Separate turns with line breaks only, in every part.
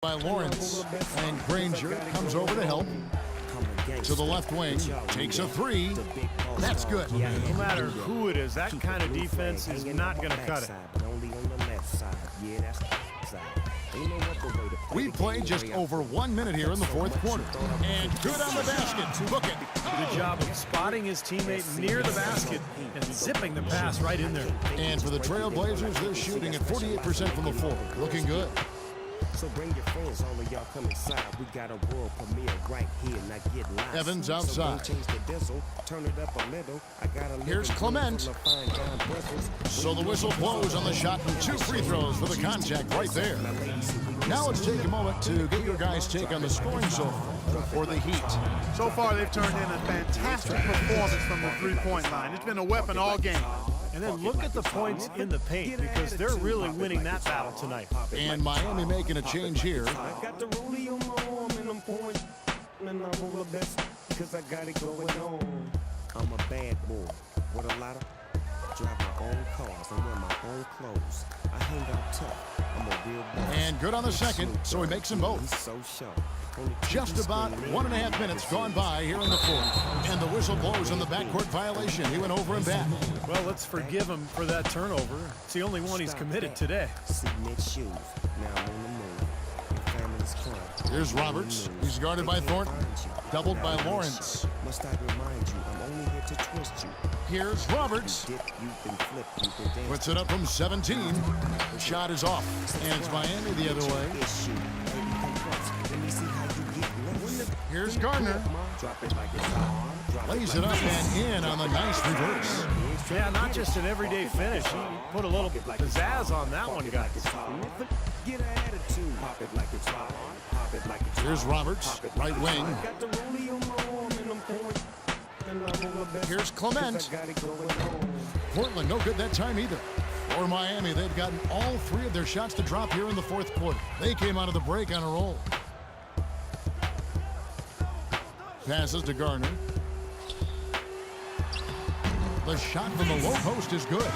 by Lawrence, and Granger comes over to help. To the left wing, takes a three. That's good.
No matter who it is, that kind of defense is not going to cut it.
We played just over 1 minute here in the fourth quarter. And good on the basket. Book it.
Good job of spotting his teammate near the basket and zipping the pass right in there.
And for the Trailblazers, they're shooting at 48% from the floor. Looking good.
So bring your friends, all of y'all come inside. We got a world premiere right here. Now get live.
Evans outside.
So change the diesel, turn it up a little. I got a
Here's Clement. So the whistle blows on the shot and 2 free throws for the contact right there. Now let's take a moment to get your guys' take on the scoring so far for the Heat.
So far, they've turned in a fantastic performance from the three-point line. It's been a weapon all game.
And then look at the points in the paint, because they're really winning that battle tonight.
And Miami making a change here.
I got the rollie on my arm and I'm pouring and I roll the best because I got it going on. I'm a bad boy with a lot of drive my own cars and wear my own clothes. I hang out tough. I'm a real boss.
And good on the second, so he makes them both.
He's so sharp.
Just about 1.5 minutes gone by here in the fourth. And the whistle blows on the backcourt violation. He went over and back.
Well, let's forgive him for that turnover. It's the only one he's committed today.
Cement shoes. Now I'm on the move. Your family's crying.
Here's Roberts. He's guarded by Thornton. Doubled by Lawrence.
Must I remind you, I'm only here to twist you.
Here's Roberts.
Dip, you can flip, you can dance.
Puts it up from 17. The shot is off. And it's Miami the other way.
Issue. Baby, come close. Let me see how you get loose.
Here's Gardner.
Drop it like it's hot.
Lays it up and in on the nice reverse.
Yeah, not just an everyday finish. He put a little pizzazz on that one, guys.
Get an attitude. Pop it like it's hot. Pop it like it's hot.
Here's Roberts, right wing.
Got the rollie on my arm and I'm pouring. And I roll the best
Here's Clement.
because I got it going on.
Portland, no good that time either. For Miami, they've gotten all 3 of their shots to drop here in the fourth quarter. They came out of the break on a roll. Passes to Gardner. The shot from the low post is good.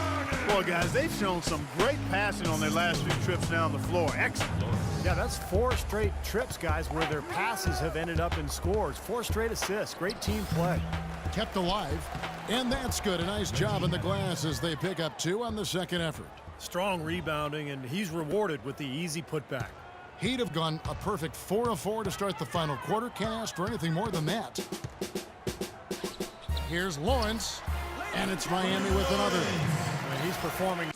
Well, guys, they've shown some great passing on their last few trips down the floor. Excellent.
Yeah, that's 4 straight trips, guys, where their passes have ended up in scores. 4 straight assists. Great team play.
Kept alive. And that's good. A nice job in the glass as they pick up 2 on the second effort.
Strong rebounding, and he's rewarded with the easy putback.
He'd have gone a perfect 4 of 4 to start the final quarter. Can't ask for anything more than that. Here's Lawrence, and it's Miami with another.
And he's performing.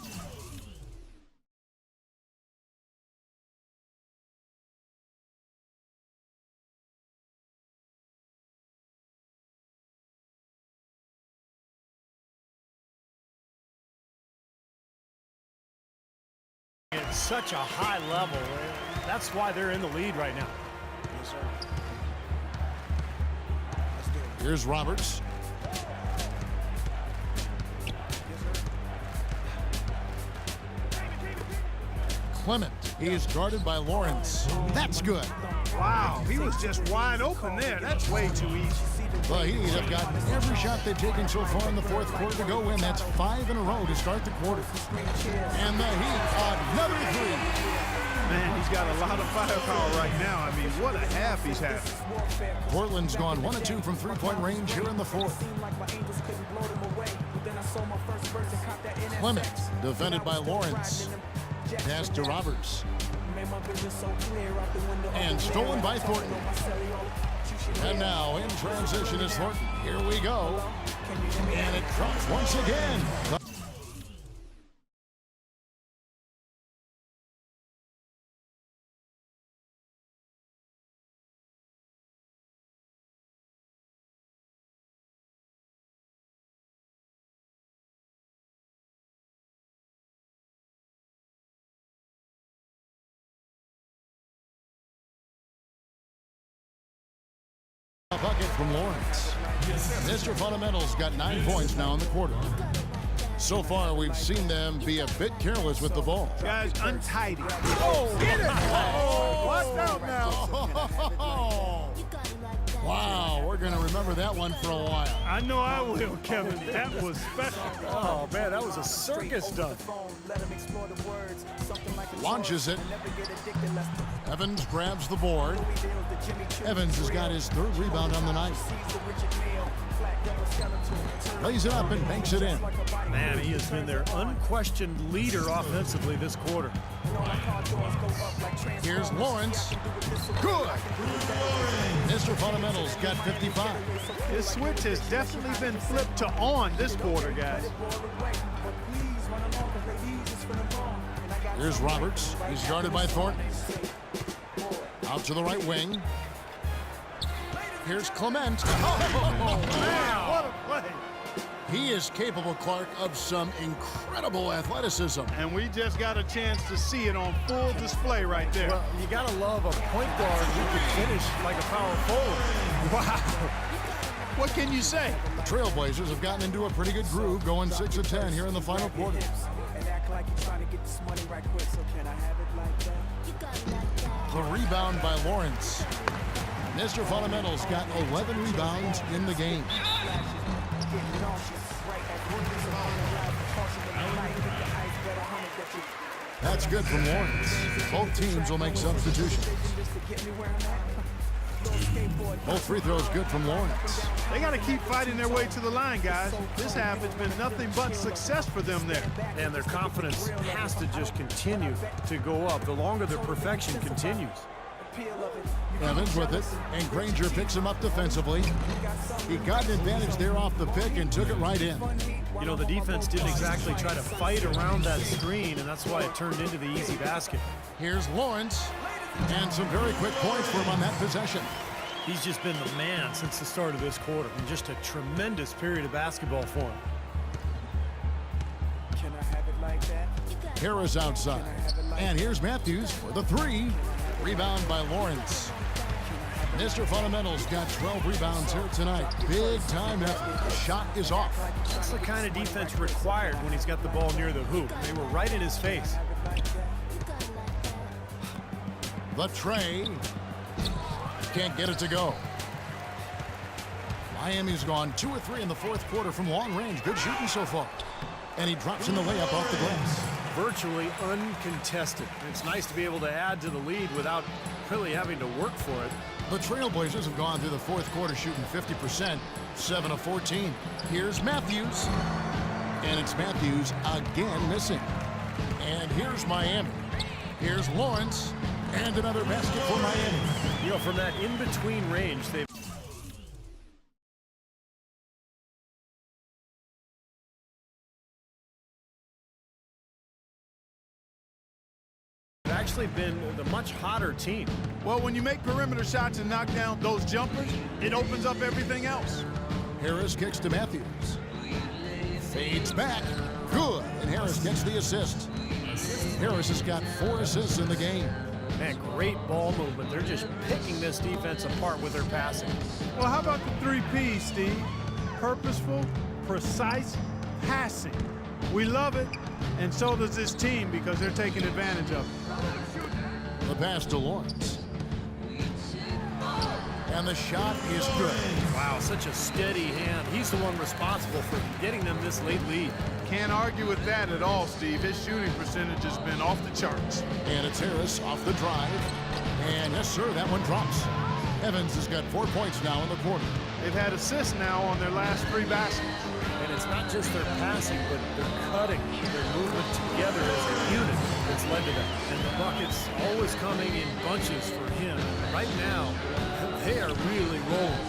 At such a high level. That's why they're in the lead right now.
Yes, sir.
Here's Roberts. Clement. He is guarded by Lawrence. That's good.
Wow, he was just wide open there. That's way too easy.
The Heat have gotten every shot they've taken so far in the fourth quarter to go in. That's 5 in a row to start the quarter. And the Heat, another 3.
Man, he's got a lot of firepower right now. I mean, what a half he's having.
Portland's gone 1 of 2 from three-point range here in the fourth. Clement, defended by Lawrence. Pass to Roberts. And stolen by Thornton. And now in transition is Thornton. Here we go. And it drops once again. A bucket from Lawrence. Mr. Fundamentals got 9 points now in the quarter. So far, we've seen them be a bit careless with the ball.
Guys, untidy.
Oh,
Get it!
Oh,
Watch out now.
Wow, we're going to remember remember that one for a while.
I know I will, Kevin. That was special. Oh, man, that was a circus stunt.
Launches it. Evans grabs the board. Evans has got his 3rd rebound on the night. Lays it up and banks it in.
Man, he has been their unquestioned leader offensively this quarter.
Here's Lawrence. Good. Mr. Fundamentals got 55.
His switch has definitely been flipped to on this quarter, guys.
Here's Roberts. He's guarded by Thornton. Out to the right wing. Here's Clement.
Oh, man, what a play.
He is capable, Clark, of some incredible athleticism.
And we just got a chance to see it on full display right there.
Well, you got to love a point guard who can finish like a power forward. Wow.
What can you say?
The Trailblazers have gotten into a pretty good groove, going 6 of 10 here in the final quarter. The rebound by Lawrence. Mr. Fundamentals got 11 rebounds in the game. That's good from Lawrence. Both teams will make substitutions. Both free throws good from Lawrence.
They got to keep fighting their way to the line, guys. This half has been nothing but success for them there.
And their confidence has to just continue to go up the longer their perfection continues.
Evans with it, and Granger picks him up defensively. He got an advantage there off the pick and took it right in.
You know, the defense didn't exactly try to fight around that screen, and that's why it turned into the easy basket.
Here's Lawrence, and some very quick points for him on that possession.
He's just been the man since the start of this quarter, and just a tremendous period of basketball for him.
Can I have it like that?
Harris outside, and here's Matthews for the 3. Rebound by Lawrence. Mr. Fundamentals got 12 rebounds here tonight. Big time effort. The shot is off.
That's the kind of defense required when he's got the ball near the hoop. They were right in his face.
The tray. Can't get it to go. Miami's gone 2 of 3 in the 4th quarter from long range. Good shooting so far. And he drops in the layup off the glass.
Virtually uncontested. It's nice to be able to add to the lead without really having to work for it.
The Trailblazers have gone through the 4th quarter shooting 50%, 7 of 14. Here's Matthews. And it's Matthews again missing. And here's Miami. Here's Lawrence. And another basket for Miami.
You know, from that in-between range, they've actually been the much hotter team.
Well, when you make perimeter shots and knock down those jumpers, it opens up everything else.
Harris kicks to Matthews. Fades back. Good. And Harris gets the assist. Harris has got 4 assists in the game.
Man, great ball movement. They're just picking this defense apart with their passing.
Well, how about the 3 P's, Steve? Purposeful, precise, passing. We love it, and so does this team because they're taking advantage of it.
The pass to Lawrence. And the shot is good.
Wow, such a steady hand. He's the one responsible for getting them this late lead.
Can't argue with that at all, Steve. His shooting percentage has been off the charts.
And it's Harris off the drive. And yes, sir, that one drops. Evans has got 4 points now in the quarter.
They've had assists now on their last 3 baskets.
And it's not just their passing, but their cutting, their movement together as a unit that's led to that. And the buckets always coming in bunches for him. Right now, they are really rolling.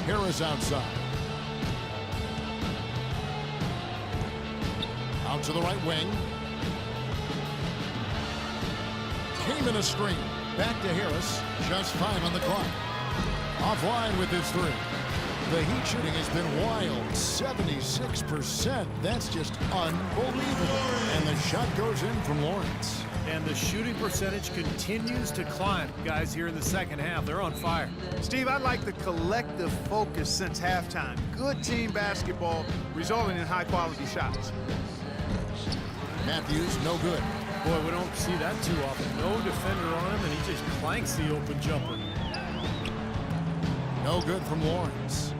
Harris outside. Out to the right wing. Came in a screen. Back to Harris. Just 5 on the clock. Offline with his 3. The Heat shooting has been wild. 76%. That's just unbelievable. And the shot goes in from Lawrence.
And the shooting percentage continues to climb, guys, here in the second half. They're on fire.
Steve, I like the collective focus since halftime. Good team basketball resulting in high-quality shots.
Matthews, no good.
Boy, we don't see that too often. No defender on him, and he just clanks the open jumper.
No good from Lawrence.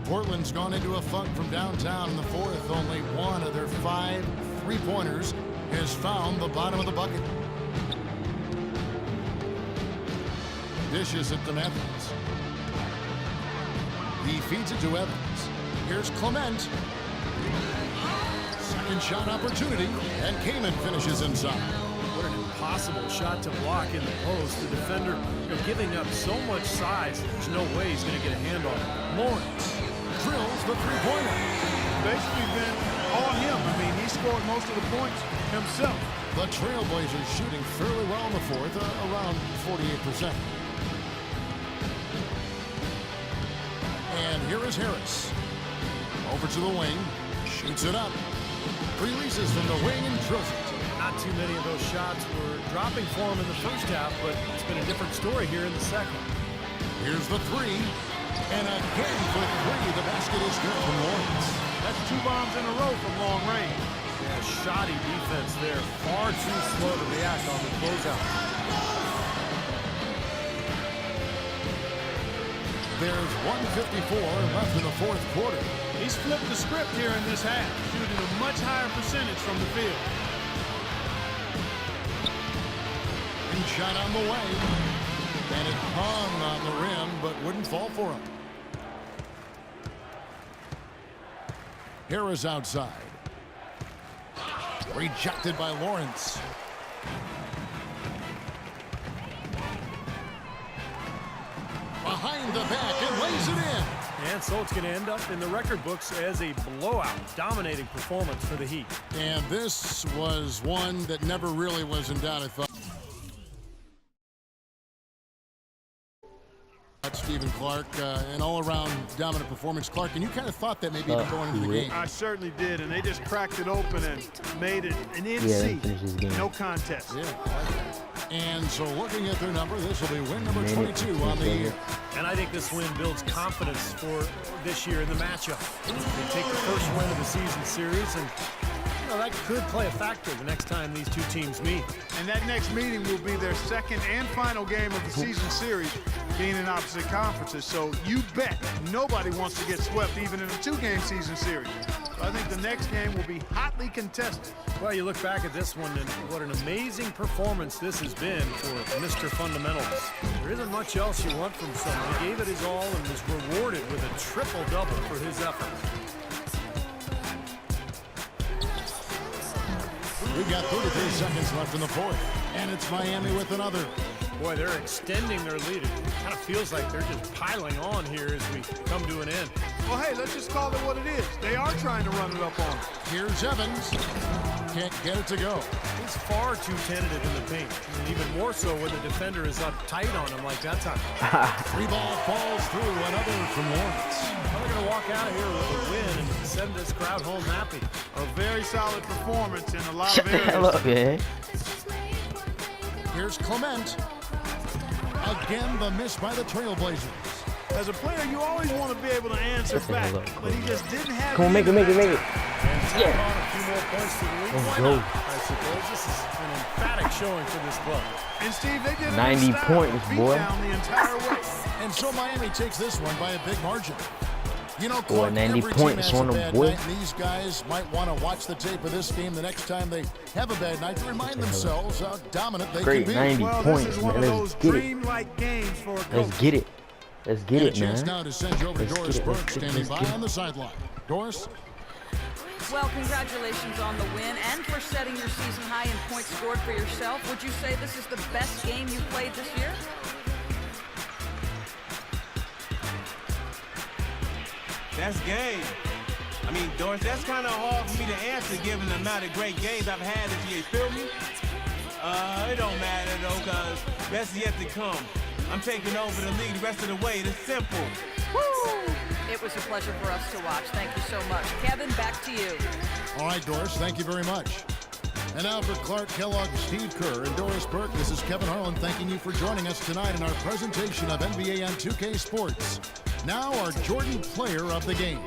Portland's gone into a funk from downtown in the fourth. Only one of their 5 3-pointers has found the bottom of the bucket. Dishes it to Evans. He feeds it to Evans. Here's Clement. Second shot opportunity, and Kaman finishes inside.
What an impossible shot to block in the post. The defender, giving up so much size, there's no way he's going to get a hand on it.
Lawrence drills the 3-pointer.
Basically been all him. I mean, he scored most of the points himself.
The Trailblazers shooting fairly well in the fourth, around 48%. And here is Harris. Over to the wing, shoots it up. Releases from the wing and drills it.
Not too many of those shots were dropping for him in the first half, but it's been a different story here in the second.
Here's the 3. And again for 3. The basket is good from Lawrence.
That's 2 bombs in a row from long range.
Yeah, shoddy defense there. Far too slow to react on the closeout.
There's 1:54 left in the fourth quarter.
He's flipped the script here in this half, shooting a much higher percentage from the field.
And shot on the way. And it hung on the rim, but wouldn't fall for him. Harris outside. Rejected by Lawrence. Behind the back and lays it in.
And so it's going to end up in the record books as a blowout, dominating performance for the Heat.
And this was one that never really was in doubt, I thought. Stephen Clark, an all-around dominant performance. Clark, and you kind of thought that maybe even going into the game.
I certainly did, and they just cracked it open and made it an NC. No contest.
Yeah. And so looking at their number, this will be win number 22 on the year.
And I think this win builds confidence for this year in the matchup. They take the first win of the season series, and that could play a factor the next time these two teams meet.
And that next meeting will be their second and final game of the season series, being in opposite conferences. So you bet nobody wants to get swept even in a 2-game season series. So I think the next game will be hotly contested.
Well, you look back at this one, and what an amazing performance this has been for Mr. Fundamentals. There isn't much else you want from someone. He gave it his all and was rewarded with a triple-double for his effort.
We've got 33 seconds left in the fourth, and it's Miami with another.
Boy, they're extending their lead. It kind of feels like they're just piling on here as we come to an end.
Well, hey, let's just call it what it is. They are trying to run it up on them.
Here's Evans. Can't get it to go.
He's far too tentative in the paint, and even more so when the defender is up tight on him like that time.
3 ball falls through, another from Lawrence.
Well, they're going to walk out of here with a win and send this crowd home happy.
A very solid performance in a lot of areas.
Hell up, man.
Here's Clement. Again, the miss by the Trailblazers.
As a player, you always want to be able to answer back, but he just didn't have
Come on, make it.
And tack on a few more points to the lead.
Let's
Why
go.
not? I suppose this is an emphatic showing for this club.
And Steve, they did
90 points,
beat
boy.
down the entire way.
And so Miami takes this one by a big margin. You know,
Boy,
Clark,
90
every
points
team has
on
a
them,
bad
boy.
night, and these guys might want to watch the tape of this game the next time they have a bad night to remind themselves how dominant they
Great,
can be.
90
Well,
points,
this is one
man.
of
Let's
those
get it.
dream-like games for a coach.
Let's get it. Let's get
And a
it,
chance
man.
now to send you over to
Let's
Doris
get it, let's
Burke,
get it,
standing
let's
by
get it.
on the sideline. Doris?
Well, congratulations on the win and for setting your season high in points scored for yourself. Would you say this is the best game you've played this year?
That's game. I mean, Doris, that's kind of hard for me to answer given the amount of great games I've had this year. Feel me? It don't matter, though, because best yet to come. I'm taking over the league the rest of the way. It's simple.
Woo! It was a pleasure for us to watch. Thank you so much. Kevin, back to you.
All right, Doris, thank you very much. And now for Clark Kellogg, Steve Kerr, and Doris Burke, this is Kevin Harlan thanking you for joining us tonight in our presentation of NBA on 2K Sports. Now our Jordan Player of the Game.